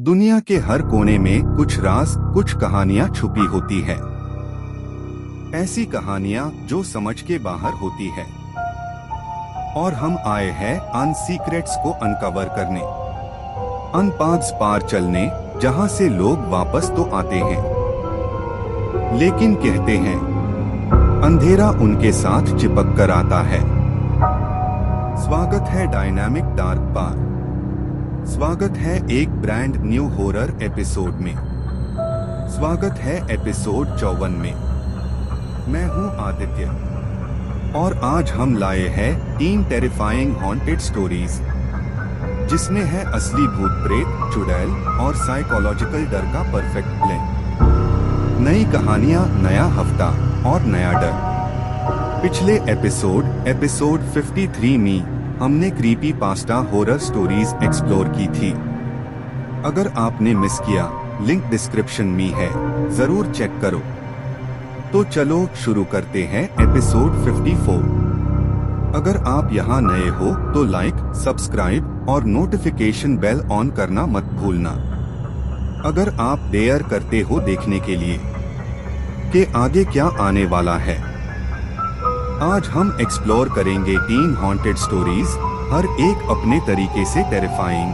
दुनिया के हर कोने में कुछ राज, कुछ कहानियां छुपी होती है। ऐसी कहानियां जो समझ के बाहर होती है। और हम आए हैं अन सीक्रेट्स को अनकवर करने, अन पाथ्स पार चलने, जहां से लोग वापस तो आते हैं, लेकिन कहते हैं अंधेरा उनके साथ चिपक कर आता है। स्वागत है डायनामिक डार्क पार। स्वागत है एक ब्रांड न्यू हॉरर एपिसोड में। स्वागत है एपिसोड 54 में। मैं हूं आदित्य और आज हम लाए हैं 3 टेरिफाइंग हॉन्टेड स्टोरीज, जिसमें है असली भूत प्रेत, चुड़ैल और साइकोलॉजिकल डर का परफेक्ट ब्लेंड। नई कहानियां, नया हफ्ता और नया डर। पिछले एपिसोड 53 में हमने creepy pasta horror stories explore की थी। अगर आपने मिस किया, लिंक डिस्क्रिप्शन में है, जरूर चेक करो। तो चलो शुरू करते हैं एपिसोड 54। अगर आप यहाँ नए हो तो लाइक, सब्सक्राइब और नोटिफिकेशन बेल ऑन करना मत भूलना। अगर आप डेयर करते हो देखने के लिए कि आगे क्या आने वाला है। आज हम एक्सप्लोर करेंगे 3 हॉन्टेड स्टोरीज, हर एक अपने तरीके से टेरिफाइंग।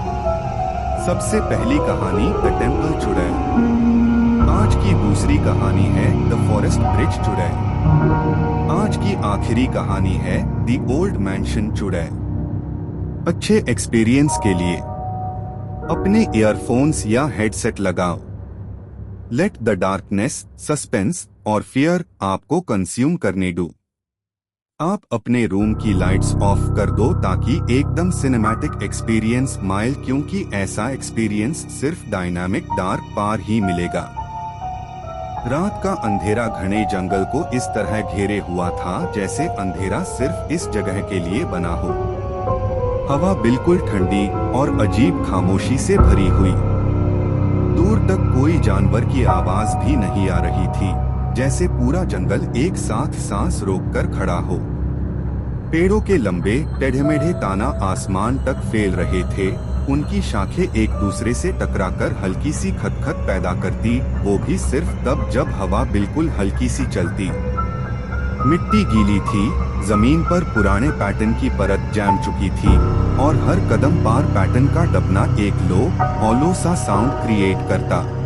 सबसे पहली कहानी द टेम्पल चुड़ैल। आज की दूसरी कहानी है द फॉरेस्ट ब्रिज चुड़ैल। आज की आखिरी कहानी है द ओल्ड मैंशन चुड़ैल। अच्छे एक्सपीरियंस के लिए अपने ईयरफोन्स या हेडसेट लगाओ। लेट द डार्कनेस, सस्पेंस और फियर आपको कंज्यूम करने दो। आप अपने रूम की लाइट्स ऑफ कर दो ताकि एकदम सिनेमैटिक एक्सपीरियंस माइल, क्योंकि ऐसा एक्सपीरियंस सिर्फ डायनामिक डार्क पार ही मिलेगा। रात का अंधेरा घने जंगल को इस तरह घेरे हुआ था जैसे अंधेरा सिर्फ इस जगह के लिए बना हो। हवा बिल्कुल ठंडी और अजीब खामोशी से भरी हुई। दूर तक कोई जानवर की आवाज भी नहीं आ रही थी, जैसे पूरा जंगल एक साथ सांस रोककर खड़ा हो। पेड़ों के लंबे टेढ़े-मेढ़े ताना आसमान तक फैल रहे थे। उनकी शाखें एक दूसरे से टकराकर हल्की सी खटखट पैदा करती, वो भी सिर्फ तब जब हवा बिल्कुल हल्की सी चलती। मिट्टी गीली थी, जमीन पर पुराने पैटर्न की परत जम चुकी थी और हर कदम पार पैटर्न का दबना एक लो, हॉलो सा साउंड क्रिएट करता।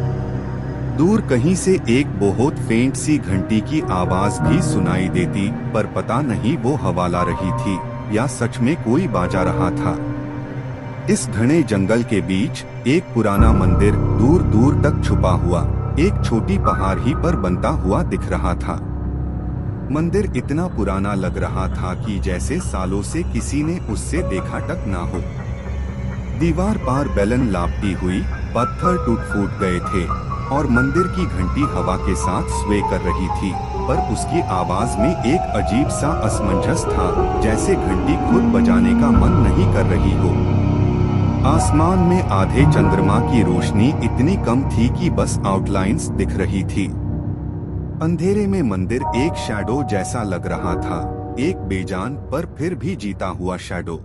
दूर कहीं से एक बहुत फेंट सी घंटी की आवाज भी सुनाई देती, पर पता नहीं वो हवा ला रही थी या सच में कोई बाजा रहा था। इस घने जंगल के बीच एक पुराना मंदिर दूर दूर तक छुपा हुआ एक छोटी पहाड़ ही पर बनता हुआ दिख रहा था। मंदिर इतना पुराना लग रहा था कि जैसे सालों से किसी ने उससे देखा तक ना हो। दीवार पार बेलन लापटी हुई, पत्थर टूट फूट गए थे और मंदिर की घंटी हवा के साथ स्वे कर रही थी, पर उसकी आवाज में एक अजीब सा असमंजस था, जैसे घंटी खुद बजाने का मन नहीं कर रही हो। आसमान में आधे चंद्रमा की रोशनी इतनी कम थी कि बस आउटलाइंस दिख रही थी। अंधेरे में मंदिर एक शैडो जैसा लग रहा था, एक बेजान पर फिर भी जीता हुआ शैडो।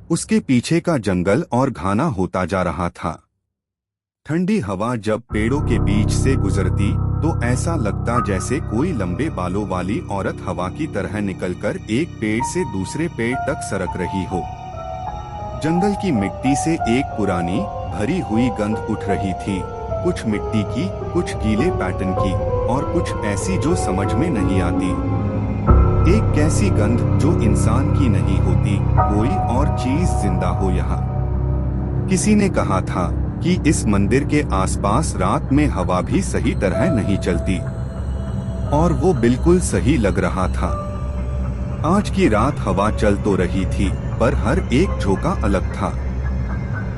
उसके पीछे का जंगल और घना होता जा रहा था। ठंडी हवा जब पेड़ों के बीच से गुजरती तो ऐसा लगता जैसे कोई लंबे बालों वाली औरत हवा की तरह निकलकर एक पेड़ से दूसरे पेड़ तक सरक रही हो। जंगल की मिट्टी से एक पुरानी भरी हुई गंध उठ रही थी, कुछ मिट्टी की, कुछ गीले पैटर्न की और कुछ ऐसी जो समझ में नहीं आती। एक कैसी गंध जो इंसान की नहीं होती, कोई और चीज जिंदा हो यहाँ। किसी ने कहा था कि इस मंदिर के आसपास रात में हवा भी सही तरह नहीं चलती, और वो बिल्कुल सही लग रहा था। आज की रात हवा चल तो रही थी, पर हर एक झोंका अलग था।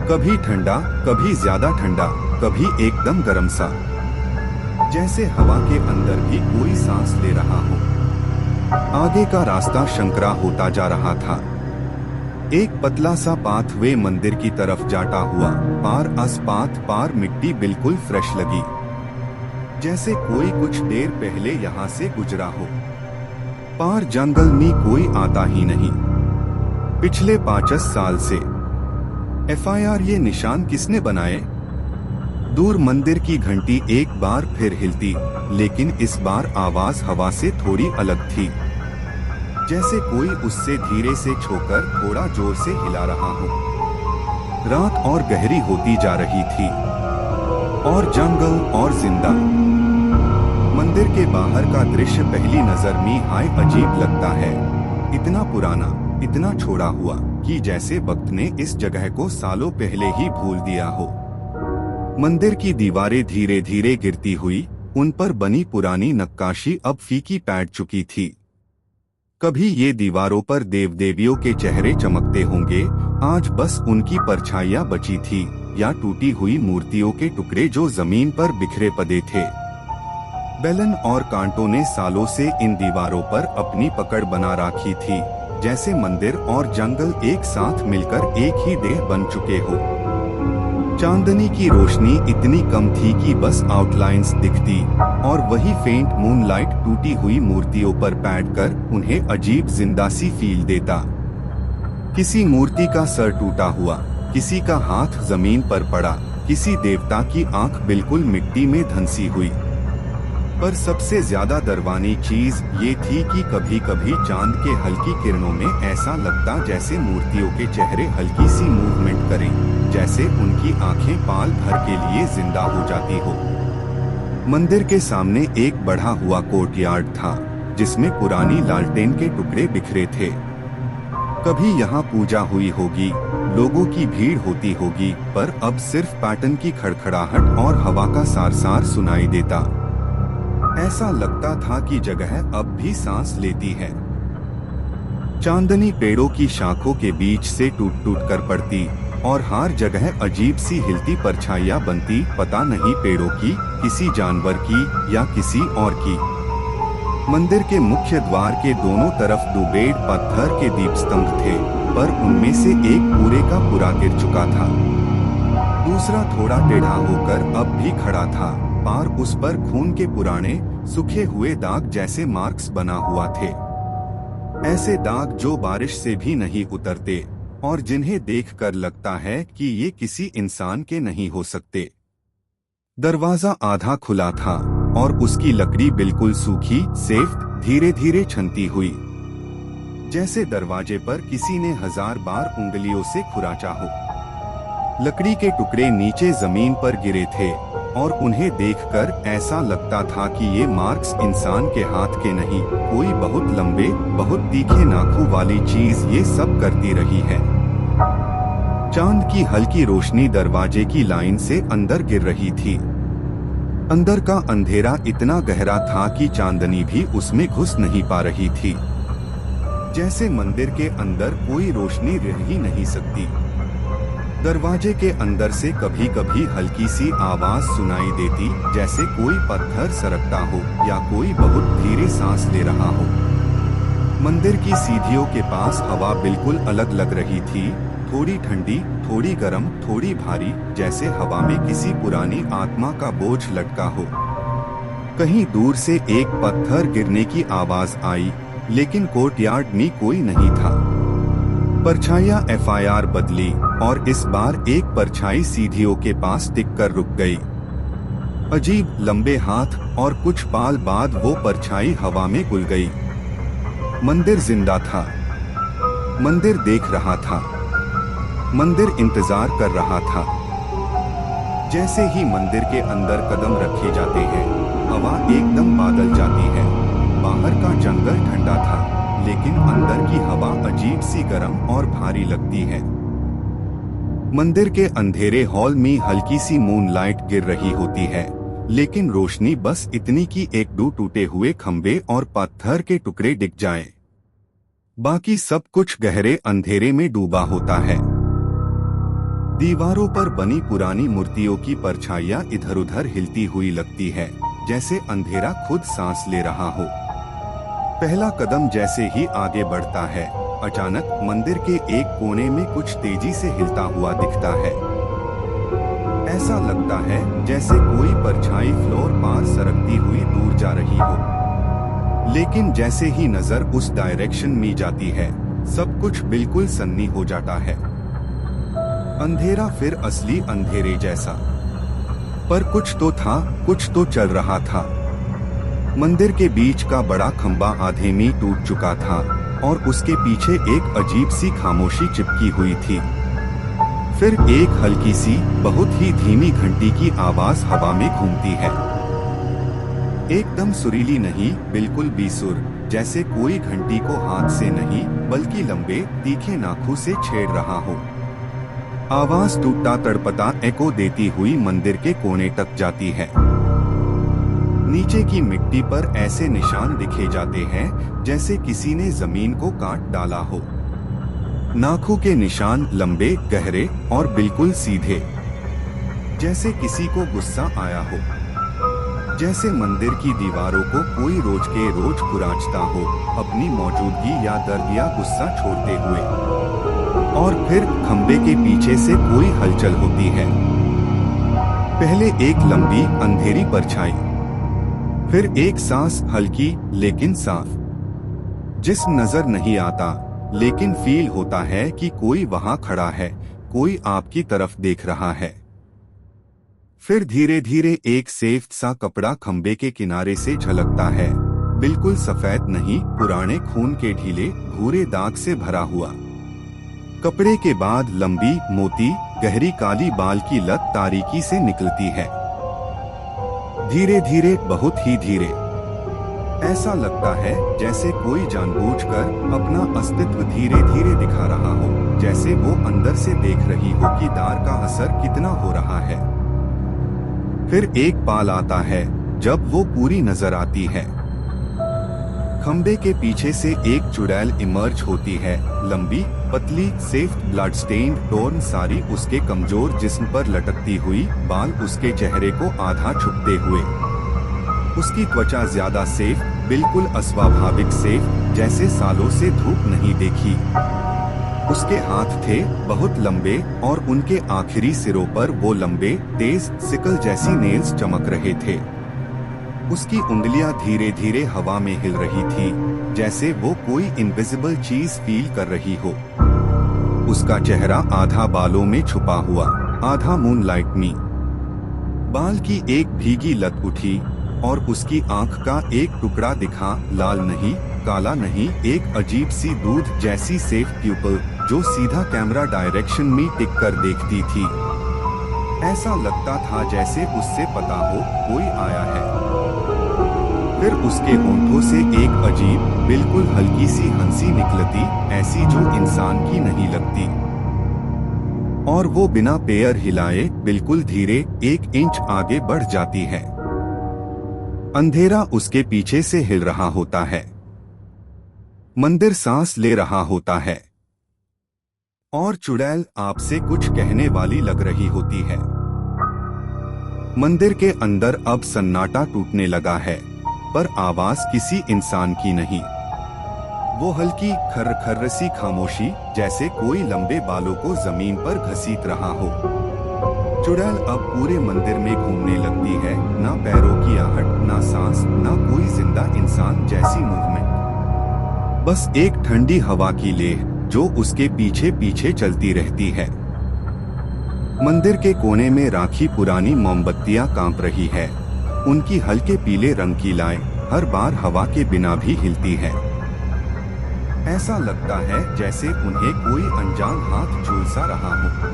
कभी ठंडा, कभी ज्यादा ठंडा, कभी एकदम गर्म सा, जैसे हवा के अंदर भी कोई सांस ले रहा हो। आगे का रास्ता संकरा होता जा रहा था। एक पतला सा पाथवे मंदिर की तरफ जाता हुआ, पार मिट्टी बिल्कुल फ्रेश लगी, जैसे कोई कुछ देर पहले यहाँ से गुजरा हो। पार जंगल में कोई आता ही नहीं। पिछले 50 साल से। FIR ये निशान किसने बनाए? दूर मंदिर की घंटी एक बार फिर हिलती, लेकिन इस बार आवाज हवा से थोड़ी अलग थी, जैसे कोई उससे धीरे से छूकर थोड़ा जोर से हिला रहा हो। रात और गहरी होती जा रही थी, और जंगल और जिंदा। मंदिर के बाहर का दृश्य पहली नजर में हाय अजीब लगता है, इतना पुराना, इतना छोड़ा हुआ कि जैसे वक्त ने इस जगह को सालों पहले ही भूल दिया हो। मंदिर की दीवारें धीरे धीरे गिरती हुई, उन पर बनी पुरानी नक्काशी अब फीकी पड़ चुकी थी। कभी ये दीवारों पर देव देवियों के चेहरे चमकते होंगे, आज बस उनकी परछाइयां बची थी, या टूटी हुई मूर्तियों के टुकड़े जो जमीन पर बिखरे पड़े थे। बेलन और कांटों ने सालों से इन दीवारों पर अपनी पकड़ बना रखी थी, जैसे मंदिर और जंगल एक साथ मिलकर एक ही देह बन चुके हो। चांदनी की रोशनी इतनी कम थी कि बस आउटलाइंस दिखती, और वही फेंट मूनलाइट टूटी हुई मूर्तियों पर बैठकर उन्हें अजीब जिंदा सी फील देता। किसी मूर्ति का सर टूटा हुआ, किसी का हाथ जमीन पर पड़ा, किसी देवता की आंख बिल्कुल मिट्टी में धंसी हुई। पर सबसे ज्यादा डरावनी चीज ये थी कि कभी कभी चांद के हल्की किरणों में ऐसा लगता जैसे मूर्तियों के चेहरे हल्की सी मूवमेंट करें, जैसे उनकी आंखें पाल भर के लिए जिंदा हो जाती हो। मंदिर के सामने एक बढ़ा हुआ कोर्टयार्ड था, जिसमें पुरानी लालटेन के टुकड़े बिखरे थे। कभी यहाँ पूजा हुई होगी, लोगों की भीड़ होती होगी, पर अब सिर्फ पैटर्न की खड़खड़ाहट और हवा का सार सुनाई देता। ऐसा लगता था कि जगह अब भी सांस लेती है। चांदनी पेड़ों की शाखों के बीच से टूट टूट कर पड़ती, और हर जगह अजीब सी हिलती परछाइयां बनती, पता नहीं पेड़ों की, किसी जानवर की, या किसी और की। मंदिर के मुख्य द्वार के दोनों तरफ दुबेड़ पत्थर के दीपस्तंभ थे, पर उनमें से एक पूरे का पूरा गिर चुका था। दूसरा थोड़ा टेढ़ा होकर अब भी खड़ा था, पार उस पर खून के पुराने सूखे हुए दाग जैसे मार्क्स बना हुआ थे। ऐसे दाग जो बारिश से भी नहीं उतरते, और जिन्हें देखकर लगता है कि ये किसी इंसान के नहीं हो सकते। दरवाजा आधा खुला था, और उसकी लकड़ी बिल्कुल सूखी, सेफ, धीरे धीरे छनती हुई, जैसे दरवाजे पर किसी ने 1000 बार उंगलियों से खुराचा हो। लकड़ी के टुकड़े नीचे जमीन पर गिरे थे, और उन्हें देखकर ऐसा लगता था कि ये मार्क्स इंसान के हाथ के नहीं, कोई बहुत लंबे, बहुत तीखे नाखून वाली चीज ये सब करती रही है। चांद की हल्की रोशनी दरवाजे की लाइन से अंदर गिर रही थी। अंदर का अंधेरा इतना गहरा था कि चांदनी भी उसमें घुस नहीं पा रही थी, जैसे मंदिर के अंदर कोई रोशनी रह ही नहीं सकती। दरवाजे के अंदर से कभी कभी हल्की सी आवाज सुनाई देती, जैसे कोई पत्थर सरकता हो, या कोई बहुत धीरे सांस ले रहा हो। मंदिर की सीढ़ियों के पास हवा बिल्कुल अलग लग रही थी, थोड़ी ठंडी, थोड़ी गर्म, थोड़ी भारी, जैसे हवा में किसी पुरानी आत्मा का बोझ लटका हो। कहीं दूर से एक पत्थर गिरने की आवाज आई, लेकिन कोर्टयार्ड में कोई नहीं था। परछाइयां FIR बदली, और इस बार एक परछाई सीढ़ियों के टिक टिककर रुक गई। अजीब लंबे हाथ, और कुछ पल बाद वो परछाई हवा में घुल गई। मंदिर जिंदा था, मंदिर देख रहा था, मंदिर इंतजार कर रहा था। जैसे ही मंदिर के अंदर कदम रखे जाते हैं, हवा एकदम बदल जाती है। बाहर का जंगल ठंडा था, लेकिन अंदर की हवा अजीब सी गर्म और भारी लगती है। मंदिर के अंधेरे हॉल में हल्की सी मूनलाइट गिर रही होती है, लेकिन रोशनी बस इतनी कि एक दो टूटे हुए खंभे और पत्थर के टुकड़े दिख जाएं। बाकी सब कुछ गहरे अंधेरे में डूबा होता है। दीवारों पर बनी पुरानी मूर्तियों की परछाइयां इधर उधर हिलती हुई लगती है, जैसे अंधेरा खुद सांस ले रहा हो। पहला कदम जैसे ही आगे बढ़ता है, अचानक मंदिर के एक कोने में कुछ तेजी से हिलता हुआ दिखता है। ऐसा लगता है जैसे कोई परछाई फ्लोर पार सरकती हुई दूर जा रही हो। लेकिन जैसे ही नजर उस डायरेक्शन में जाती है, सब कुछ बिल्कुल सन्नी हो जाता है। अंधेरा फिर असली अंधेरे जैसा। पर कुछ तो था, कुछ तो चल रहा था। मंदिर के बीच का बड़ा खंबा आधे में टूट चुका था और उसके पीछे एक अजीब सी खामोशी चिपकी हुई थी। फिर एक हल्की सी, बहुत ही धीमी घंटी की आवाज हवा में घूमती है। एकदम सुरीली नहीं, बिल्कुल बेसुर, जैसे कोई घंटी को हाथ से नहीं बल्कि लंबे तीखे नाखून से छेड़ रहा हो। आवाज टूटता तड़पता एको देती हुई मंदिर के कोने तक जाती है। नीचे की मिट्टी पर ऐसे निशान दिखे जाते हैं जैसे किसी ने जमीन को काट डाला हो। नाखून के निशान लंबे, गहरे और बिल्कुल सीधे, जैसे किसी को गुस्सा आया हो, जैसे मंदिर की दीवारों को कोई रोज के रोज खुरांचता हो, अपनी मौजूदगी या दर्द या गुस्सा छोड़ते हुए। और फिर खंबे के पीछे से कोई हलचल होती है। पहले एक लंबी अंधेरी परछाई, फिर एक सांस हल्की लेकिन साफ, जिस्म नजर नहीं आता लेकिन फील होता है कि कोई वहां खड़ा है, कोई आपकी तरफ देख रहा है। फिर धीरे धीरे एक सफेद सा कपड़ा खंबे के किनारे से झलकता है, बिल्कुल सफेद नहीं, पुराने खून के ढीले भूरे दाग से भरा हुआ। कपड़े के बाद लंबी मोटी गहरी काली बाल की लत तारीकी से निकलती है। धीरे धीरे, बहुत ही धीरे। ऐसा लगता है जैसे कोई जानबूझकर अपना अस्तित्व धीरे धीरे दिखा रहा हो, जैसे वो अंदर से देख रही हो कि दार का असर कितना हो रहा है। फिर एक पाल आता है जब वो पूरी नजर आती है। खंबे के पीछे से एक चुड़ैल इमर्ज होती है, लंबी पतली सफेद ब्लड स्टेन्ड टोर्न साड़ी उसके कमजोर जिस्म पर लटकती हुई, बाल उसके चेहरे को आधा छुपते हुए। उसकी त्वचा ज्यादा सफेद, बिल्कुल अस्वाभाविक सफेद, जैसे सालों से धूप नहीं देखी। उसके हाथ थे बहुत लंबे और उनके आखिरी सिरों पर वो लंबे तेज सिकल जैसी नेल्स चमक रहे थे। उसकी उंगलियां धीरे धीरे हवा में हिल रही थी, जैसे वो कोई इनविजिबल चीज फील कर रही हो। उसका चेहरा आधा बालों में छुपा हुआ, आधा मूनलाइट में। बाल की एक भीगी लत उठी और उसकी आंख का एक टुकड़ा दिखा, लाल नहीं, काला नहीं, एक अजीब सी दूध जैसी सेफ प्यूपल जो सीधा कैमरा डायरेक्शन में टिक कर देखती थी। ऐसा लगता था जैसे उससे पता हो कोई आया है। फिर उसके होंठों से एक अजीब, बिल्कुल हल्की सी हंसी निकलती, ऐसी जो इंसान की नहीं लगती। और वो बिना पैर हिलाए बिल्कुल धीरे 1 इंच आगे बढ़ जाती है। अंधेरा उसके पीछे से हिल रहा होता है। मंदिर सांस ले रहा होता है और चुड़ैल आपसे कुछ कहने वाली लग रही होती है। मंदिर के अंदर अब सन्नाटा टूटने लगा है, पर आवाज किसी इंसान की नहीं। वो हल्की खर्र सी खामोशी, जैसे कोई लंबे बालों को जमीन पर घसीट रहा हो। चुड़ैल अब पूरे मंदिर में घूमने लगती है, ना पैरों की आहट, ना सांस, ना कोई जिंदा इंसान जैसी मूवमेंट। बस एक ठंडी हवा की लेह जो उसके पीछे पीछे चलती रहती है। मंदिर के कोने में राखी पुरानी मोमबत्तियां कांप रही है। उनकी हल्के पीले रंग की लाएं हर बार हवा के बिना भी हिलती है। ऐसा लगता है जैसे उन्हें कोई अनजान हाथ झूलसा रहा हो।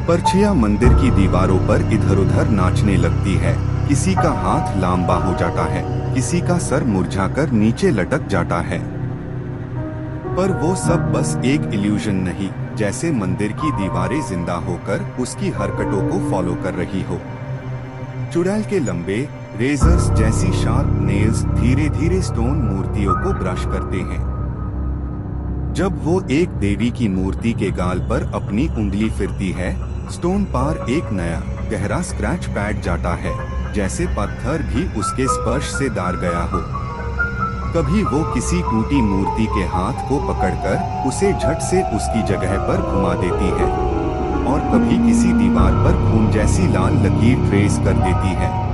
पर्चियां मंदिर की दीवारों पर इधर-उधर नाचने लगती है। किसी का हाथ लंबा हो जाता है, किसी का सर मुरझाकर नीचे लटक जाता है। पर वो सब बस एक इल्यूजन नहीं, जैसे मंदिर की दीवारें जिंदा होकर उसकी हरकतों को फॉलो कर रही हो। चुड़ैल के लंबे रेजर्स जैसी शार्प नेल्स धीरे धीरे स्टोन मूर्तियों को ब्रश करते हैं। जब वो एक देवी की मूर्ति के गाल पर अपनी उंगली फिरती है, स्टोन पर एक नया गहरा स्क्रैच पैड जाता है, जैसे पत्थर भी उसके स्पर्श से दार गया हो। कभी वो किसी टूटी मूर्ति के हाथ को पकड़कर उसे झट से उसकी जगह पर घुमा देती है, और कभी किसी दीवार पर खून जैसी लाल लकीर ट्रेस कर देती है।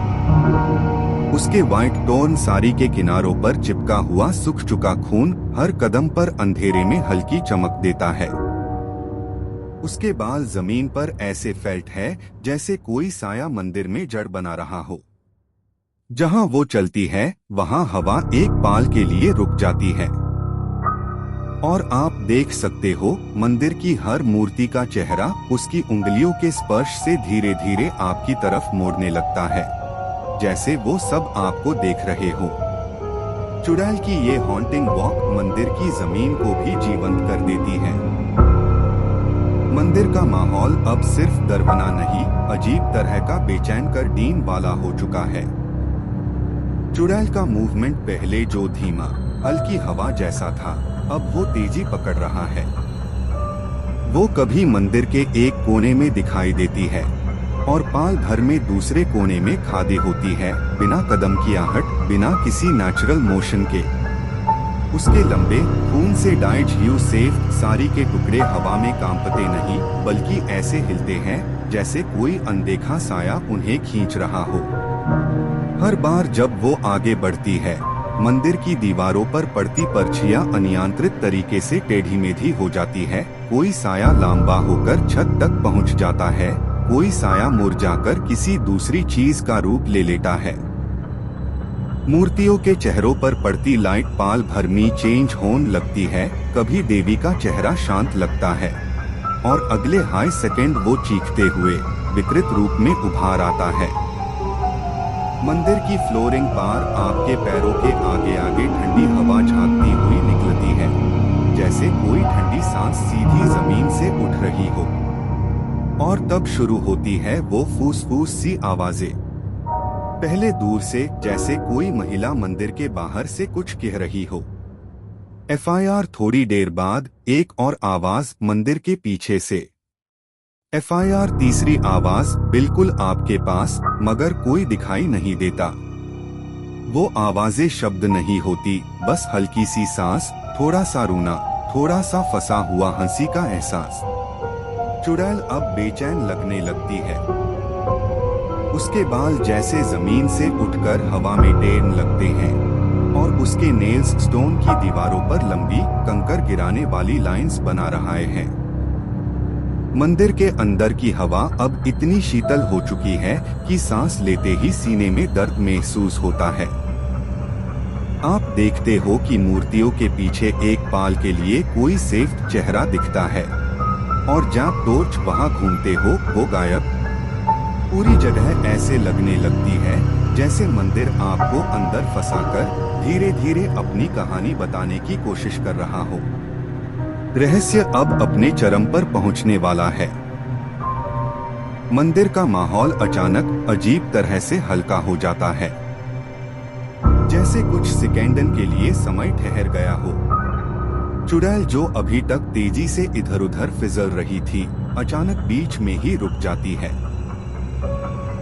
उसके व्हाइट टोन साड़ी के किनारों पर चिपका हुआ सूख चुका खून हर कदम पर अंधेरे में हल्की चमक देता है। उसके बाल जमीन पर ऐसे फैल्ट है जैसे कोई साया मंदिर में जड़ बना रहा हो। जहां वो चलती है वहां हवा एक पाल के लिए रुक जाती है। और आप देख सकते हो मंदिर की हर मूर्ति का चेहरा उसकी उंगलियों के स्पर्श से धीरे धीरे आपकी तरफ मोड़ने लगता है, जैसे वो सब आपको देख रहे हो। चुड़ैल की ये हॉन्टिंग वॉक मंदिर की जमीन को भी जीवंत कर देती है। मंदिर का माहौल अब सिर्फ दरवना नहीं, अजीब तरह का बेचैन कर डीन वाला हो चुका है। चुड़ैल का मूवमेंट पहले जो धीमा हल्की हवा जैसा था, अब वो तेजी पकड़ रहा है। वो कभी मंदिर के एक कोने में दिखाई देती है और पाल भर में दूसरे कोने में खादी होती है, बिना कदम की आहट, बिना किसी नेचुरल मोशन के। उसके लंबे खून से डाइड ह्यू सेफ साड़ी के टुकड़े हवा में कांपते नहीं, बल्कि ऐसे हिलते हैं जैसे कोई अनदेखा साया उन्हें खींच रहा हो। हर बार जब वो आगे बढ़ती है, मंदिर की दीवारों पर पड़ती पर्चियां अनियंत्रित तरीके से टेढ़ी मेढ़ी हो जाती है। कोई साया लंबा होकर छत तक पहुंच जाता है, कोई साया मुरझाकर किसी दूसरी चीज का रूप ले लेता है। मूर्तियों के चेहरों पर पड़ती लाइट पाल भर में चेंज होने लगती है। कभी देवी का चेहरा शांत लगता है और अगले हाई सेकंड वो चीखते हुए विकृत रूप में उभार आता है। मंदिर की फ्लोरिंग पार आपके पैरों के आगे आगे ठंडी हवा झांकती हुई निकलती है, जैसे कोई ठंडी सांस सीधी जमीन से उठ रही हो। और तब शुरू होती है वो फूस-फूस सी आवाजें। पहले दूर से, जैसे कोई महिला मंदिर के बाहर से कुछ कह रही हो। एफआईआर थोड़ी देर बाद एक और आवाज मंदिर के पीछे से। एफआईआर तीसरी आवाज बिल्कुल आपके पास, मगर कोई दिखाई नहीं देता। वो आवाजें शब्द नहीं होती, बस हल्की सी सांस, थोड़ा सा रोना, थोड़ा सा फंसा हुआ हंसी का एहसास। चुड़ैल अब बेचैन लगने लगती है। उसके बाल जैसे जमीन से उठकर हवा में तैरने लगते हैं और उसके नेल्स स्टोन की दीवारों पर लंबी कंकर गिराने वाली लाइंस बना रहे हैं। मंदिर के अंदर की हवा अब इतनी शीतल हो चुकी है कि सांस लेते ही सीने में दर्द महसूस होता है। आप देखते हो कि मूर्तियों के पीछे एक पाल के लिए कोई सेफ चेहरा दिखता है और जब टॉर्च वहां घूमते हो वो गायब। पूरी जगह ऐसे लगने लगती है जैसे मंदिर आपको अंदर फंसाकर धीरे धीरे अपनी कहानी बताने की कोशिश कर रहा हो। रहस्य अब अपने चरम पर पहुंचने वाला है। मंदिर का माहौल अचानक अजीब तरह से हल्का हो जाता है, जैसे कुछ सेकेंडन के लिए समय ठहर गया हो। चुड़ैल जो अभी तक तेजी से इधर उधर फिसल रही थी, अचानक बीच में ही रुक जाती है।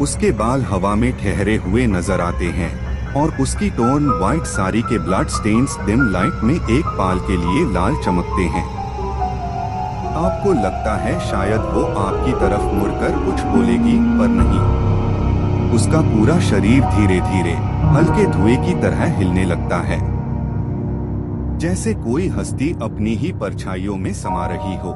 उसके बाल हवा में ठहरे हुए नजर आते हैं और उसकी टोन व्हाइट साड़ी के ब्लड स्टेन्स डिम लाइट में एक पाल के लिए लाल चमकते हैं। आपको लगता है शायद वो आपकी तरफ मुड़कर कुछ बोलेगी, पर नहीं। उसका पूरा शरीर धीरे धीरे हल्के धुएं की तरह हिलने लगता है, जैसे कोई हस्ती अपनी ही परछाइयों में समा रही हो।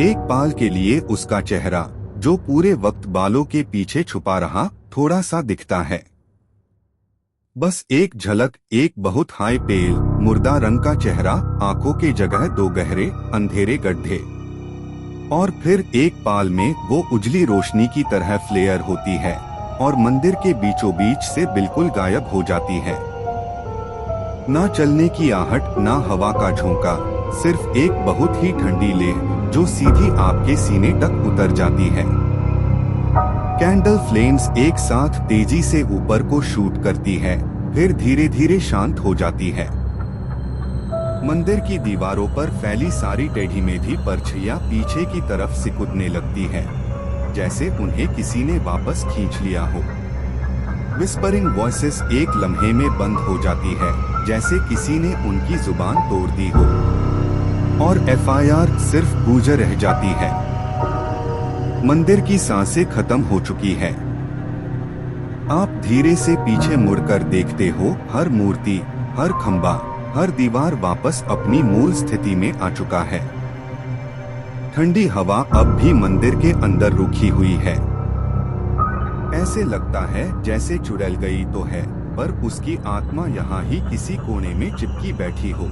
एक पाल के लिए उसका चेहरा, जो पूरे वक्त बालों के पीछे छुपा रहा, थोड़ा सा दिखता है। बस एक झलक, एक बहुत हाई पेल मुर्दा रंग का चेहरा, आंखों के जगह दो गहरे अंधेरे गड्ढे। और फिर एक पाल में वो उजली रोशनी की तरह फ्लेयर होती है और मंदिर के बीचों बीच से बिल्कुल गायब हो जाती है। ना चलने की आहट, ना हवा का झोंका, सिर्फ एक बहुत ही ठंडी लेह जो सीधी आपके सीने तक उतर जाती है। कैंडल फ्लेम्स एक साथ तेजी से ऊपर को शूट करती है, फिर धीरे धीरे शांत हो जाती है। मंदिर की दीवारों पर फैली सारी टेढ़ी मेढ़ी परछाइयां पीछे की तरफ सिकुड़ने लगती है, जैसे उन्हें किसी ने वापस खींच लिया हो। विस्परिंग वॉइसेस एक लम्हे में बंद हो जाती है, जैसे किसी ने उनकी जुबान तोड़ दी हो, और एफआईआर सिर्फ गूंज रह जाती है। मंदिर की सांसें खत्म हो चुकी है। आप धीरे से पीछे मुड़कर देखते हो, हर मूर्ति, हर खंबा, हर दीवार वापस अपनी मूल स्थिति में आ चुका है। ठंडी हवा अब भी मंदिर के अंदर रुकी हुई है। ऐसे लगता है जैसे चुड़ैल गई तो है, पर उसकी आत्मा यहाँ ही किसी कोने में चिपकी बैठी हो।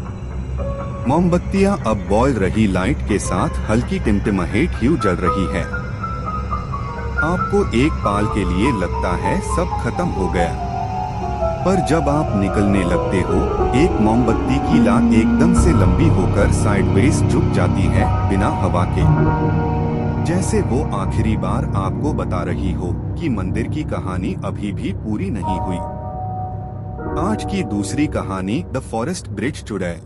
मोमबत्तियां अब बॉयल रही लाइट के साथ हल्की टिमटिमाहट ह्यू जल रही है। आपको एक पाल के लिए लगता है सब खत्म हो गया, पर जब आप निकलने लगते हो, एक मोमबत्ती की लाट एकदम से लंबी होकर साइडवेज झुक जाती है बिना हवा के, जैसे वो आखिरी बार आपको बता रही हो कि मंदिर की कहानी अभी भी पूरी नहीं हुई। आज की दूसरी कहानी द फॉरेस्ट ब्रिज चुड़ैल।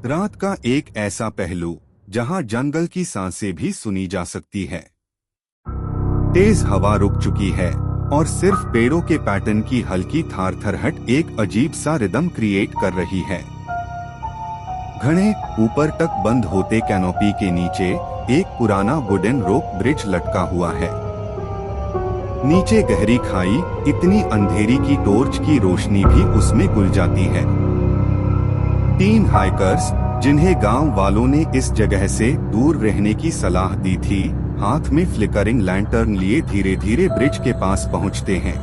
रात का एक ऐसा पहलू जहां जंगल की सांसें भी सुनी जा सकती है। तेज हवा रुक चुकी है और सिर्फ पेड़ों के पैटर्न की हल्की थारथरहट एक अजीब सा रिदम क्रिएट कर रही है। घने ऊपर तक बंद होते कैनोपी के नीचे एक पुराना वुडन रोप ब्रिज लटका हुआ है। नीचे गहरी खाई, इतनी अंधेरी की टॉर्च की रोशनी भी उसमें घुल जाती है। 3 हाइकर्स, जिन्हें गांव वालों ने इस जगह से दूर रहने की सलाह दी थी, हाथ में फ्लिकरिंग लैंटर्न लिए धीरे धीरे ब्रिज के पास पहुंचते हैं।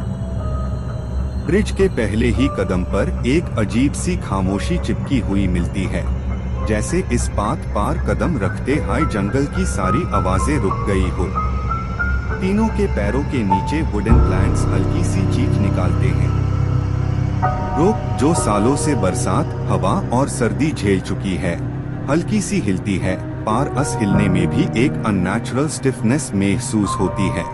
ब्रिज के पहले ही कदम पर एक अजीब सी खामोशी चिपकी हुई मिलती है, जैसे इस पाथ पार कदम रखते हाय जंगल की सारी आवाजें रुक गई हो। तीनों के पैरों के नीचे वुडन प्लैंक्स हल्की सी चीख निकालते हैं। रोप जो सालों से बरसात, हवा और सर्दी झेल चुकी है, हल्की सी हिलती है। पार अस हिलने में भी एक अननेचुरल स्टिफनेस महसूस होती है,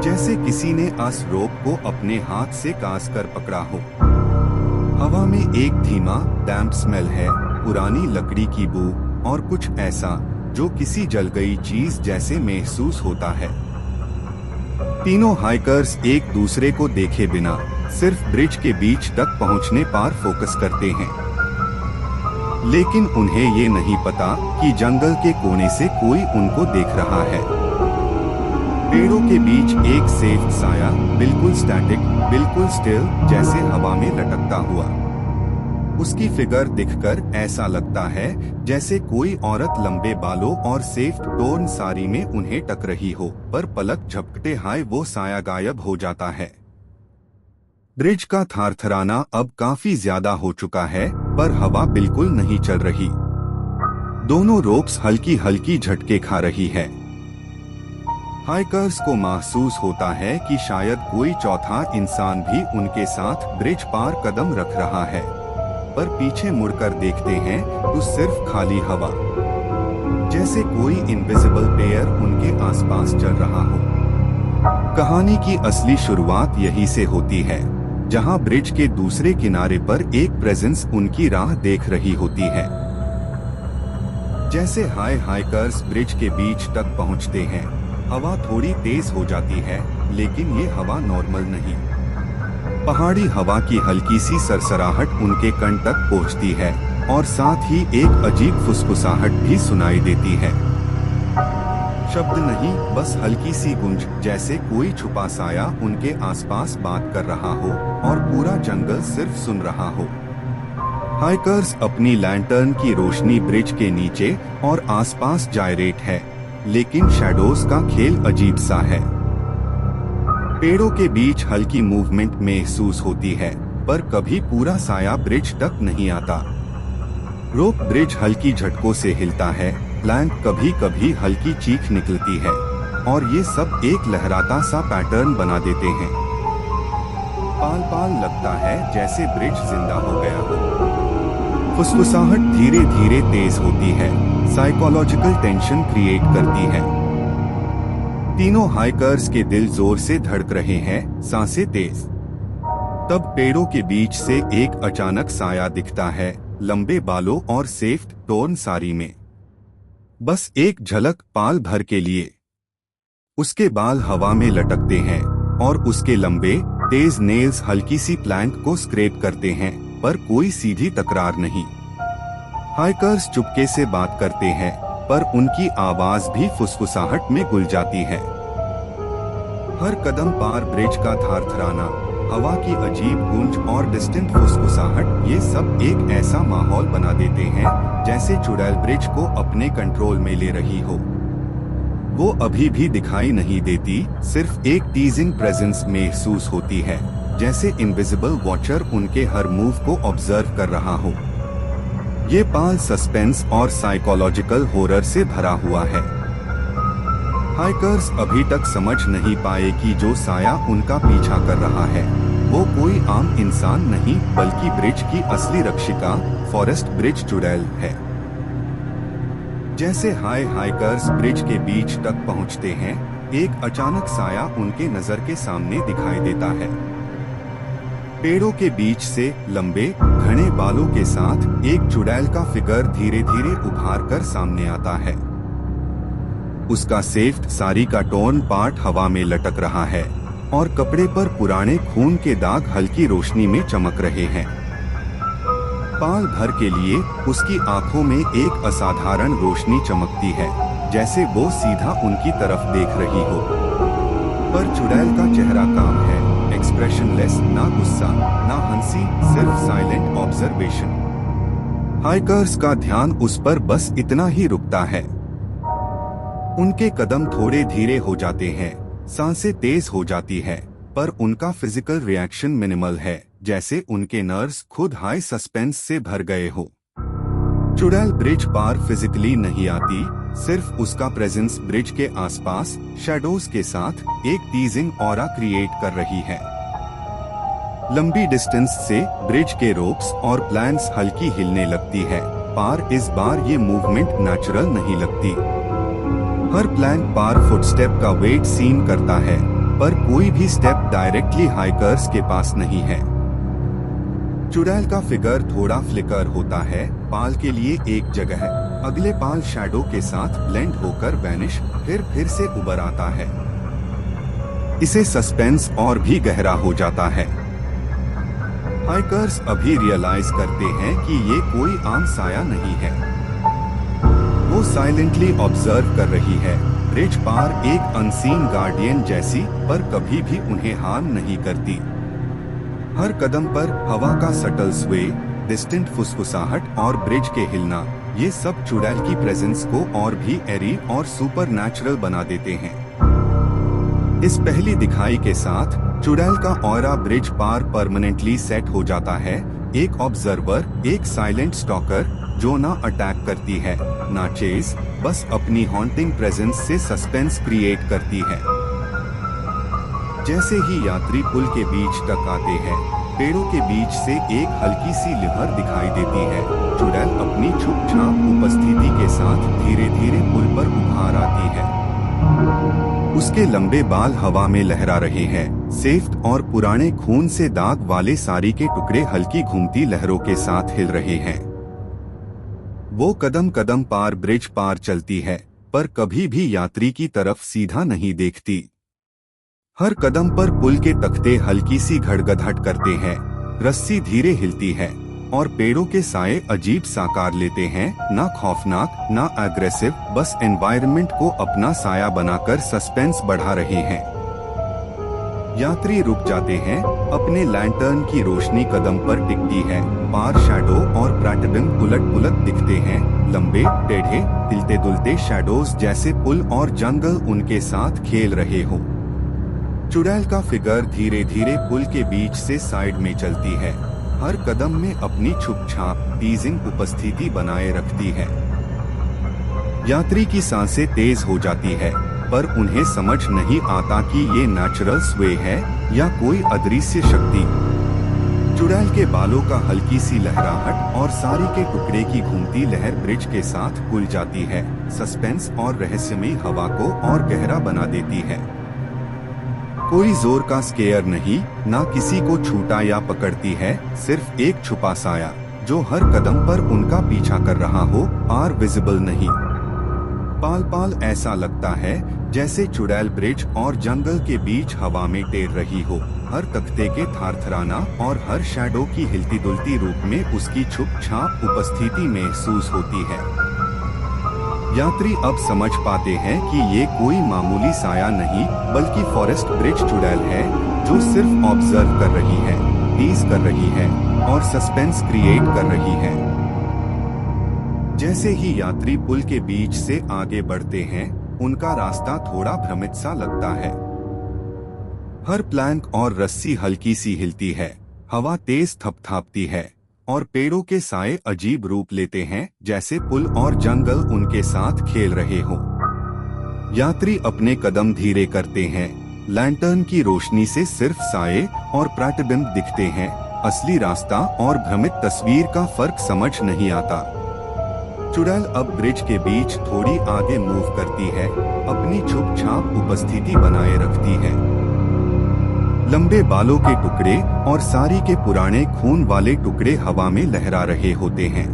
जैसे किसी ने अस रोप को अपने हाथ से कास कर पकड़ा हो। हवा में एक धीमा डैम्प स्मेल है, पुरानी लकड़ी की बू और कुछ ऐसा जो किसी जल गई चीज जैसे महसूस होता है। तीनों हाइकर्स एक दूसरे को देखे बिना सिर्फ ब्रिज के बीच तक पहुंचने पर फोकस करते हैं, लेकिन उन्हें ये नहीं पता कि जंगल के कोने से कोई उनको देख रहा है। पेड़ों के बीच एक सेफ साया, बिल्कुल स्टैटिक, बिल्कुल स्टिल, जैसे हवा में लटकता हुआ। उसकी फिगर दिखकर ऐसा लगता है जैसे कोई औरत लंबे बालों और सेफ टोर्न साड़ी में उन्हें टक रही हो, पर पलक झपकते हाय वो साया गायब हो जाता है। ब्रिज का थारथराना अब काफी ज्यादा हो चुका है, पर हवा बिल्कुल नहीं चल रही। दोनों रोप्स हल्की हल्की झटके खा रही है। हाइकर्स को महसूस होता है कि शायद कोई चौथा इंसान भी उनके साथ ब्रिज पार कदम रख रहा है, पर पीछे मुड़कर देखते हैं तो सिर्फ खाली हवा, जैसे कोई इनविजिबल पेयर उनके आसपास चल रहा हो। कहानी की असली शुरुआत यहीं से होती है, जहां ब्रिज के दूसरे किनारे पर एक प्रेजेंस उनकी राह देख रही होती है। जैसे हाइकर्स ब्रिज के बीच तक पहुंचते हैं, हवा थोड़ी तेज हो जाती है, लेकिन ये हवा नॉर्मल नहीं। पहाड़ी हवा की हल्की सी सरसराहट उनके कान तक पहुंचती है और साथ ही एक अजीब फुसफुसाहट भी सुनाई देती है। शब्द नहीं, बस हल्की सी गूंज, जैसे कोई छुपा साया उनके आसपास बात कर रहा हो और पूरा जंगल सिर्फ सुन रहा हो। हाइकर्स अपनी लैंटर्न की रोशनी ब्रिज के नीचे और आसपास जायरेट है, लेकिन शैडोज का खेल अजीब सा है। पेड़ों के बीच हल्की मूवमेंट महसूस होती है, पर कभी पूरा साया ब्रिज तक नहीं आता। रोप ब्रिज हल्की झटकों से हिलता है, प्लैंक कभी कभी हल्की चीख निकलती है, और ये सब एक लहराता सा पैटर्न बना देते हैं। पाल पाल लगता है जैसे ब्रिज जिंदा हो गया हो। फुसफुसाहट धीरे धीरे तेज होती है, साइकोलॉजिकल टेंशन क्रिएट करती है। तीनों हाइकर्स के दिल जोर से धड़क रहे हैं, सांसें तेज। तब पेड़ों के बीच से एक अचानक साया दिखता है, लंबे बालों और सेफ टोर्न साड़ी में। बस एक झलक पाल भर के लिए। उसके बाल हवा में लटकते हैं और उसके लंबे तेज नेल्स हल्की सी प्लैंक को स्क्रैप करते हैं, पर कोई सीधी तकरार नहीं। हाइकर्स चुपके से बात करते हैं, पर उनकी आवाज भी फुसफुसाहट में घुल जाती है। हर कदम पार ब्रिज का थारथराना, हवा की अजीब गूंज और डिस्टेंट फुसफुसाहट, ये सब एक ऐसा माहौल बना देते हैं जैसे चुड़ैल ब्रिज को अपने कंट्रोल में ले रही हो। वो अभी भी दिखाई नहीं देती, सिर्फ एक टीजिंग प्रेजेंस महसूस होती है, जैसे इनविजिबल वॉचर उनके हर मूव को ऑब्जर्व कर रहा हो। ये पाल सस्पेंस और साइकोलॉजिकल हॉरर से भरा हुआ है। हाइकर्स अभी तक समझ नहीं पाए कि जो साया उनका पीछा कर रहा है वो कोई आम इंसान नहीं बल्कि ब्रिज की असली रक्षिका फॉरेस्ट ब्रिज चुड़ैल है। जैसे हाइकर्स ब्रिज के बीच तक पहुंचते हैं, एक अचानक साया उनके नजर के सामने दिखाई देता है। पेड़ों के बीच से लंबे घने बालों के साथ एक चुड़ैल का फिगर धीरे धीरे उभार कर सामने आता है। उसका सेफ्ट साड़ी का टोन पार्ट हवा में लटक रहा है और कपड़े पर पुराने खून के दाग हल्की रोशनी में चमक रहे हैं। पाल भर के लिए उसकी आंखों में एक असाधारण रोशनी चमकती है, जैसे वो सीधा उनकी तरफ देख रही हो। पर चुड़ैल का चेहरा काम है, एक्सप्रेशनलेस, ना गुस्सा ना हंसी, सिर्फ साइलेंट ऑब्जर्वेशन। हाइकर्स का ध्यान उस पर बस इतना ही रुकता है। उनके कदम थोड़े धीरे हो जाते हैं, सांसें तेज हो जाती है, पर उनका फिजिकल रिएक्शन मिनिमल है, जैसे उनके नर्व्स खुद हाई सस्पेंस से भर गए हो। चुड़ैल ब्रिज पार फिजिकली नहीं आती, सिर्फ उसका प्रेजेंस ब्रिज के आसपास शैडोज के साथ एक टीजिंग ऑरा क्रिएट कर रही है। लंबी डिस्टेंस से ब्रिज के रोप्स और प्लैंक्स हल्की हिलने लगती है, पर इस बार ये मूवमेंट नेचुरल नहीं लगती। हर प्लैंक पार फुटस्टेप का वेट सीन करता है, पर कोई भी स्टेप डायरेक्टली हाइकर्स के पास नहीं है। चुड़ैल का फिगर थोड़ा फ्लिकर होता है, पाल के लिए एक जगह, अगले पाल शैडो के साथ ब्लेंड होकर वैनिश, फिर से उबर आता है। इसे सस्पेंस और भी गहरा हो जाता है। हाइकर्स अभी रियलाइज करते हैं कि ये कोई आम साया नहीं है। वो साइलेंटली ऑब्जर्व कर रही है, ब्रिज पार एक अनसीन गार्डियन जैसी, पर कभी भी उन्हें हार्म नहीं करती। हर कदम पर हवा का सटल स्वे, डिस्टेंट फुसफुसाहट और ब्रिज के हिलना, ये सब चुड़ैल की प्रेजेंस को और भी एरी और सुपरनैचुरल बना देते हैं। इस पहली दिखाई के साथ चुड़ैल का ऑरा ब्रिज पार परमानेंटली सेट हो जाता है। एक ऑब्जर्वर, एक साइलेंट स्टॉकर जो ना अटैक करती है ना चेज, बस अपनी हॉन्टिंग प्रेजेंस से सस्पेंस क्रिएट करती है। जैसे ही यात्री पुल के बीच तक आते हैं, पेड़ों के बीच से एक हल्की सी लिहर दिखाई देती है। चुड़ैल अपनी छुप-छाप उपस्थिति के साथ धीरे धीरे पुल पर उभार आती है। उसके लंबे बाल हवा में लहरा रहे हैं, सेफ्ट और पुराने खून से दाग वाले साड़ी के टुकड़े हल्की घूमती लहरों के साथ हिल रहे हैं। वो कदम कदम पार ब्रिज पार चलती है, पर कभी भी यात्री की तरफ सीधा नहीं देखती। हर कदम पर पुल के तख्ते हल्की सी घड़घड़ाहट करते हैं, रस्सी धीरे हिलती है और पेड़ों के साए अजीब साकार लेते हैं, ना खौफनाक ना एग्रेसिव, बस एनवायरनमेंट को अपना साया बनाकर सस्पेंस बढ़ा रहे हैं। यात्री रुक जाते हैं, अपने लैंटर्न की रोशनी कदम पर टिकती है। पार शैडो और प्लैटिनम उलट-पुलट दिखते हैं, लंबे टेढ़े हिलते दुलते शैडोज, जैसे पुल और जंगल उनके साथ खेल रहे हो। चुड़ैल का फिगर धीरे धीरे पुल के बीच से साइड में चलती है, हर कदम में अपनी छुप-छाप टीजिंग उपस्थिति बनाए रखती है। यात्री की सांसें तेज हो जाती है, पर उन्हें समझ नहीं आता कि ये नेचुरल स्वे है या कोई अदृश्य शक्ति। चुड़ैल के बालों का हल्की सी लहराहट और साड़ी के टुकड़े की घूमती लहर ब्रिज के साथ खुल जाती है, सस्पेंस और रहस्यमयी हवा को और गहरा बना देती है। कोई जोर का स्केयर नहीं, ना किसी को छूटा या पकड़ती है, सिर्फ एक छुपा साया जो हर कदम पर उनका पीछा कर रहा हो, आर विजिबल नहीं। पाल पाल ऐसा लगता है जैसे चुड़ैल ब्रिज और जंगल के बीच हवा में तैर रही हो, हर तख्ते के थारथराना और हर शैडो की हिलती दुलती रूप में उसकी छुप छाप उपस्थिति महसूस होती है। यात्री अब समझ पाते हैं कि ये कोई मामूली साया नहीं बल्कि फॉरेस्ट ब्रिज चुड़ैल है, जो सिर्फ ऑब्जर्व कर रही है, टीज कर रही है और सस्पेंस क्रिएट कर रही है। जैसे ही यात्री पुल के बीच से आगे बढ़ते हैं, उनका रास्ता थोड़ा भ्रमित सा लगता है। हर प्लैंक और रस्सी हल्की सी हिलती है, हवा तेज थपथापती है और पेड़ों के साए अजीब रूप लेते हैं, जैसे पुल और जंगल उनके साथ खेल रहे हों। यात्री अपने कदम धीरे करते हैं। लैंटर्न की रोशनी से सिर्फ साए और प्रतिबिंब दिखते हैं। असली रास्ता और भ्रमित तस्वीर का फर्क समझ नहीं आता। चुड़ैल अब ब्रिज के बीच थोड़ी आगे मूव करती है, अपनी चुपचाप उपस्थिति बनाए रखती है। लंबे बालों के टुकड़े और साड़ी के पुराने खून वाले टुकड़े हवा में लहरा रहे होते हैं।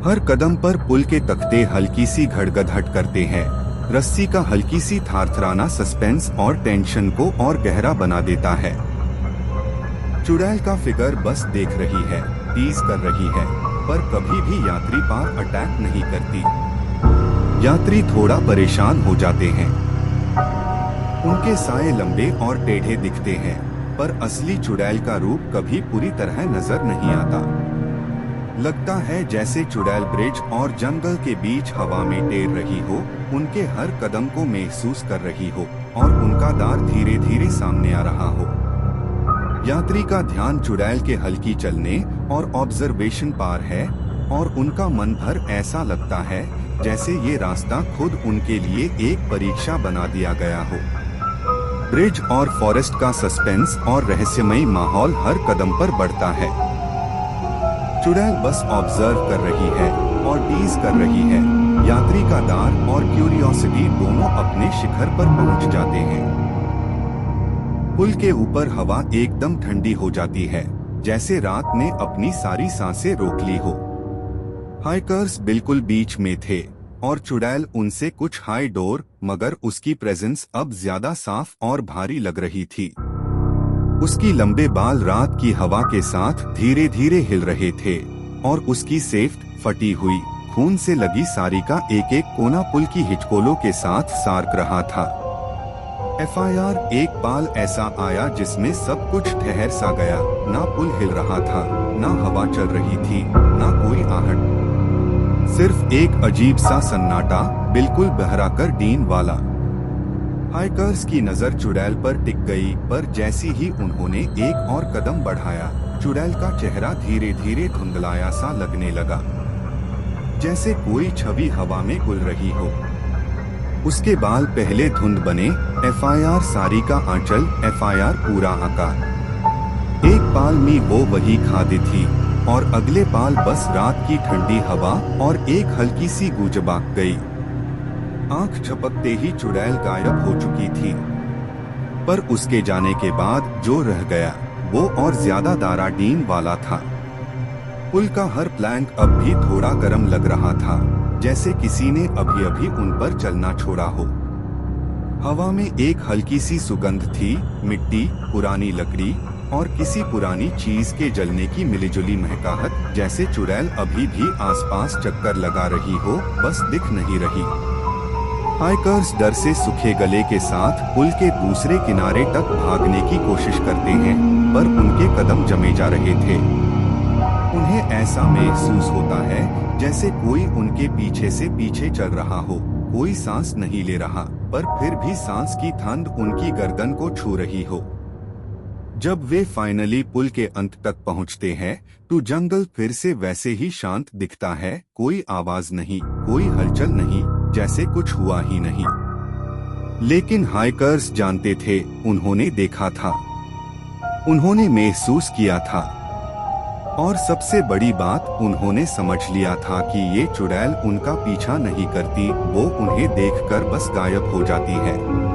हर कदम पर पुल के तख्ते हल्की सी घड़घड़ाहट करते हैं। रस्सी का हल्की सी थारथराना सस्पेंस और टेंशन को और गहरा बना देता है। चुड़ैल का फिगर बस देख रही है, टीज कर रही है, पर कभी भी यात्री पर अटैक नहीं करती। यात्री थोड़ा परेशान हो जाते हैं। उनके साए लंबे और टेढ़े दिखते हैं, पर असली चुड़ैल का रूप कभी पूरी तरह नजर नहीं आता। लगता है जैसे चुड़ैल ब्रिज और जंगल के बीच हवा में तैर रही हो, उनके हर कदम को महसूस कर रही हो और उनका दार धीरे धीरे सामने आ रहा हो। यात्री का ध्यान चुड़ैल के हल्की चलने और ऑब्जर्वेशन पर है और उनका मन भर ऐसा लगता है जैसे ये रास्ता खुद उनके लिए एक परीक्षा बना दिया गया हो। ब्रिज और फॉरेस्ट का सस्पेंस और रहस्यमयी माहौल हर कदम पर बढ़ता है। चुड़ैल बस ऑब्जर्व कर रही है और टीज कर रही है। यात्री का दार और क्यूरियोसिटी दोनों अपने शिखर पर पहुंच जाते हैं। पुल के ऊपर हवा एकदम ठंडी हो जाती है, जैसे रात ने अपनी सारी सांसें रोक ली हो। हाइकर्स बिल्कुल बीच में थे और चुड़ैल उनसे कुछ हाई डोर, मगर उसकी प्रेजेंस अब ज्यादा साफ और भारी लग रही थी। उसकी लंबे बाल रात की हवा के साथ धीरे धीरे हिल रहे थे और उसकी सेफ्ट फटी हुई खून से लगी साड़ी का एक एक कोना पुल की हिचकोलों के साथ सार्क रहा था। FIR एक पाल ऐसा आया जिसमें सब कुछ ठहर सा गया। ना पुल हिल रहा था, ना हवा चल रही थी, ना कोई आहट। सिर्फ एक अजीब सा सन्नाटा, बिल्कुल बहरा कर डीन वाला। हाइकर्स की नजर चुड़ैल पर टिक गई, पर जैसी ही उन्होंने एक और कदम बढ़ाया, चुड़ैल का चेहरा धीरे धीरे धुंधलाया सा लगने लगा, जैसे कोई छवि हवा में गुल रही हो। उसके बाल पहले धुंध बने, FIR साड़ी का आंचल, FIR पूरा आकार। एक पाल में वो वही खादी थी और अगले पाल बस रात की ठंडी हवा और एक हल्की सी गूंजबाक गई। आंख झपकते ही चुड़ैल गायब हो चुकी थी, पर उसके जाने के बाद जो रह गया वो और ज्यादा दाराडीन वाला था। पुल का हर प्लैंक अब भी थोड़ा गर्म लग रहा था, जैसे किसी ने अभी अभी उन पर चलना छोड़ा हो। हवा में एक हल्की सी सुगंध थी, मिट्टी, पुरानी लकड़ी और किसी पुरानी चीज के जलने की मिलीजुली महकाहट, जैसे चुड़ैल अभी भी आसपास चक्कर लगा रही हो, बस दिख नहीं रही। हाइकर्स डर से सूखे गले के साथ पुल के दूसरे किनारे तक भागने की कोशिश करते हैं, पर उनके कदम जमे जा रहे थे। उन्हें ऐसा महसूस होता है जैसे कोई उनके पीछे से पीछे चल रहा हो। कोई सांस नहीं ले रहा, पर फिर भी सांस की ठंड उनकी गर्दन को छू रही हो। जब वे फाइनली पुल के अंत तक पहुंचते हैं, तो जंगल फिर से वैसे ही शांत दिखता है। कोई आवाज नहीं, कोई हलचल नहीं, जैसे कुछ हुआ ही नहीं। लेकिन हाइकर्स जानते थे, उन्होंने देखा था, उन्होंने महसूस किया था, और सबसे बड़ी बात, उन्होंने समझ लिया था कि ये चुड़ैल उनका पीछा नहीं करती, वो उन्हें देखकर बस गायब हो जाती है।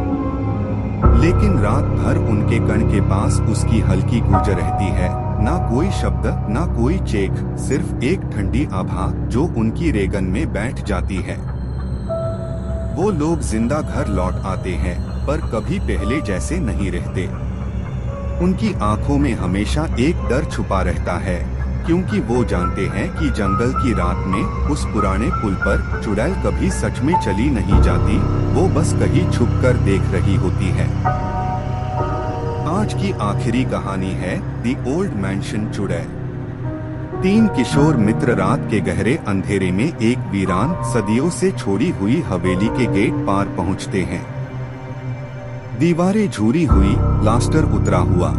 लेकिन रात भर उनके कण के पास उसकी हल्की गूंज रहती है। ना कोई शब्द, ना कोई चेख, सिर्फ एक ठंडी आभा जो उनकी रेगन में बैठ जाती है। वो लोग जिंदा घर लौट आते हैं, पर कभी पहले जैसे नहीं रहते। उनकी आंखों में हमेशा एक डर छुपा रहता है, क्योंकि वो जानते हैं कि जंगल की रात में उस पुराने पुल पर चुड़ैल कभी सच में चली नहीं जाती, वो बस कहीं छुपकर देख रही होती है। आज की आखिरी कहानी है द ओल्ड मैंशन चुड़ैल। तीन किशोर मित्र रात के गहरे अंधेरे में एक वीरान सदियों से छोड़ी हुई हवेली के गेट पार पहुंचते हैं। दीवारें झूरी हुई, प्लास्टर उतरा हुआ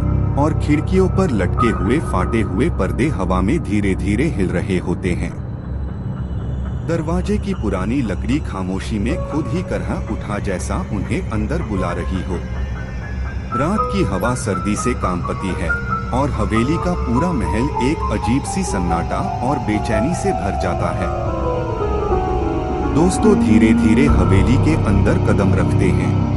और खिड़कियों पर लटके हुए फाटे हुए पर्दे हवा में धीरे धीरे हिल रहे होते हैं। दरवाजे की पुरानी लकड़ी खामोशी में खुद ही करह उठा, जैसा उन्हें अंदर बुला रही हो। रात की हवा सर्दी से कांपती है और हवेली का पूरा महल एक अजीब सी सन्नाटा और बेचैनी से भर जाता है। दोस्तों धीरे धीरे हवेली के अंदर कदम रखते हैं।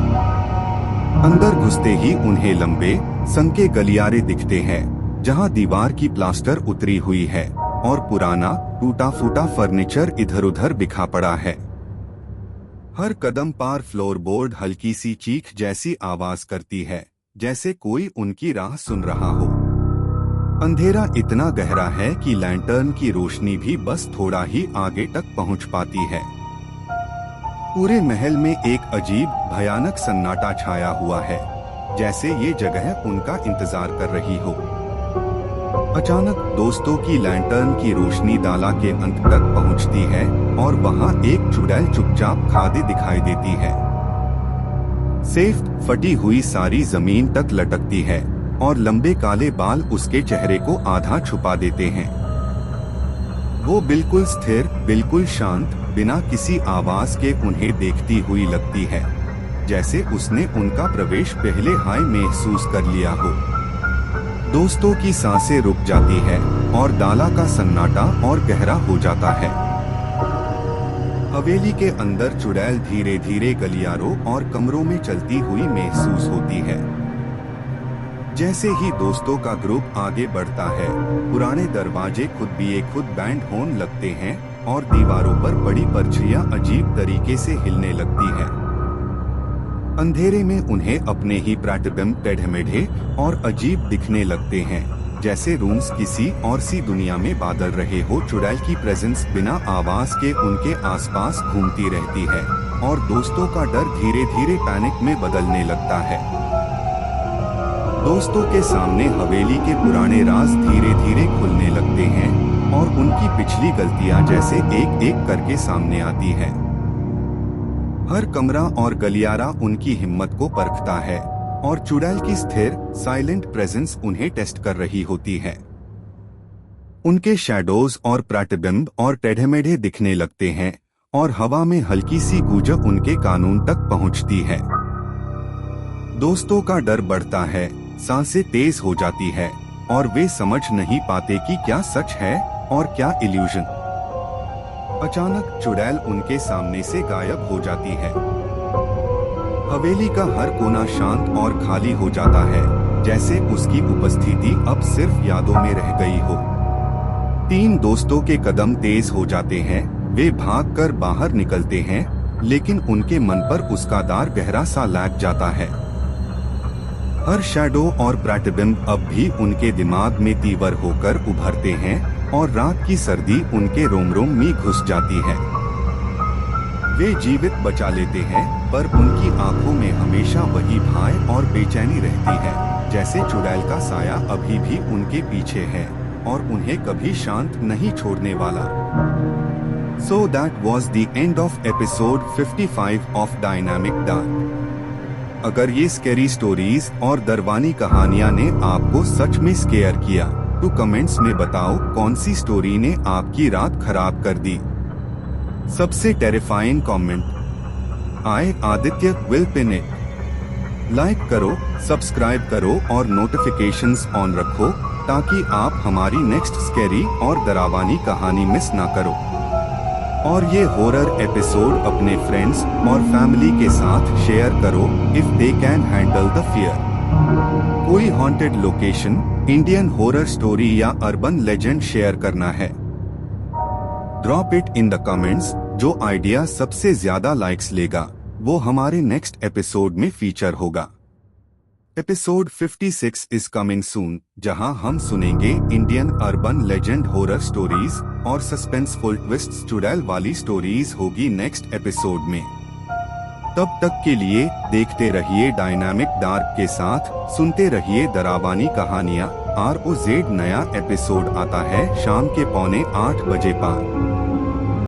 अंदर घुसते ही उन्हें लंबे संके गलियारे दिखते हैं, जहां दीवार की प्लास्टर उतरी हुई है और पुराना टूटा फूटा फर्नीचर इधर उधर बिखा पड़ा है। हर कदम पार फ्लोरबोर्ड हल्की सी चीख जैसी आवाज करती है, जैसे कोई उनकी राह सुन रहा हो। अंधेरा इतना गहरा है कि लैंटर्न की रोशनी भी बस थोड़ा ही आगे तक पहुंच पाती है। पूरे महल में एक अजीब भयानक सन्नाटा छाया हुआ है, जैसे ये जगह उनका इंतजार कर रही हो। अचानक दोस्तों की लैंटर्न की रोशनी दाला के अंत तक पहुंचती है और वहां एक चुड़ैल चुपचाप खाते दिखाई देती है। सेफ फटी हुई सारी जमीन तक लटकती है और लंबे काले बाल उसके चेहरे को आधा छुपा देते हैं। वो बिल्कुल स्थिर, बिल्कुल शांत, बिना किसी आवाज के उन्हें देखती हुई लगती है, जैसे उसने उनका प्रवेश पहले हाय महसूस कर लिया हो। दोस्तों की सांसें रुक जाती है और दाला का सन्नाटा और गहरा हो जाता है। हवेली के अंदर चुड़ैल धीरे धीरे गलियारों और कमरों में चलती हुई महसूस होती है। जैसे ही दोस्तों का ग्रुप आगे बढ़ता है, पुराने दरवाजे खुद बैंड होने लगते हैं और दीवारों पर बड़ी पर्चियां अजीब तरीके से हिलने लगती हैं। अंधेरे में उन्हें अपने ही प्रतिबिंब टेढ़े-मेढ़े और अजीब दिखने लगते हैं, जैसे रूम्स किसी और सी दुनिया में बादल रहे हो। चुड़ैल की प्रेजेंस बिना आवाज के उनके आसपास घूमती रहती है और दोस्तों का डर धीरे धीरे पैनिक में बदलने लगता है। दोस्तों के सामने हवेली के पुराने राज धीरे धीरे खुलने लगते हैं और उनकी पिछली गलतियां जैसे एक एक करके सामने आती है। हर कमरा और गलियारा उनकी हिम्मत को परखता है और चुड़ैल की स्थिर साइलेंट प्रेजेंस उन्हें टेस्ट कर रही होती है। उनके शैडोज और प्रतिबिंब और टेढ़े-मेढ़े दिखने लगते हैं और हवा में हल्की सी गूंज उनके कानून तक पहुंचती है। दोस्तों का डर बढ़ता है, सांसें तेज हो जाती है और वे समझ नहीं पाते कि क्या सच है और क्या इल्यूजन। अचानक चुड़ैल उनके सामने से गायब हो जाती है। हवेली का हर कोना शांत और खाली हो जाता है, जैसे उसकी उपस्थिति अब सिर्फ यादों में रह गई हो। तीन दोस्तों के कदम तेज हो जाते हैं, वे भागकर बाहर निकलते हैं, लेकिन उनके मन पर उसका दार गहरा सा लग जाता है। हर शैडो और प्रतिबिंब अब भी उनके दिमाग में तीव्र होकर उभरते हैं और रात की सर्दी उनके रोम रोम में घुस जाती है। वे जीवित बचा लेते हैं, पर उनकी आंखों में हमेशा वही भय और बेचैनी रहती है, जैसे चुड़ैल का साया अभी भी उनके पीछे है और उन्हें कभी शांत नहीं छोड़ने वाला। So that was the end of episode 55 of Dynamic Dark। अगर ये स्कैरी स्टोरीज और दरवानी कहानियां ने आपको सच में स्केयर किया, तो कमेंट्स में बताओ कौन सी स्टोरी ने आपकी रात खराब कर दी। सबसे टेरिफाइंग कमेंट आए Aditya will pin it. Like करो, सब्सक्राइब करो और नोटिफिकेशंस ऑन रखो, ताकि आप हमारी नेक्स्ट स्कैरी और डरावानी कहानी मिस ना करो। और ये हॉरर एपिसोड अपने फ्रेंड्स और फैमिली के साथ शेयर करो if they can handle the fear. कोई haunted location, Indian horror story या अर्बन लेजेंड शेयर करना है, drop it in the comments. जो आइडिया सबसे ज्यादा लाइक्स लेगा वो हमारे नेक्स्ट एपिसोड में फीचर होगा। एपिसोड 56 इज कमिंग सून, जहां हम सुनेंगे Indian urban legend horror stories और सस्पेंसफुल ट्विस्ट्स। चुड़ैल वाली स्टोरीज होगी नेक्स्ट एपिसोड में। तब तक के लिए देखते रहिए डायनामिक डार्क के साथ, सुनते रहिए डरावानी कहानियां। ROZ नया एपिसोड आता है शाम के 7:45 बजे पार।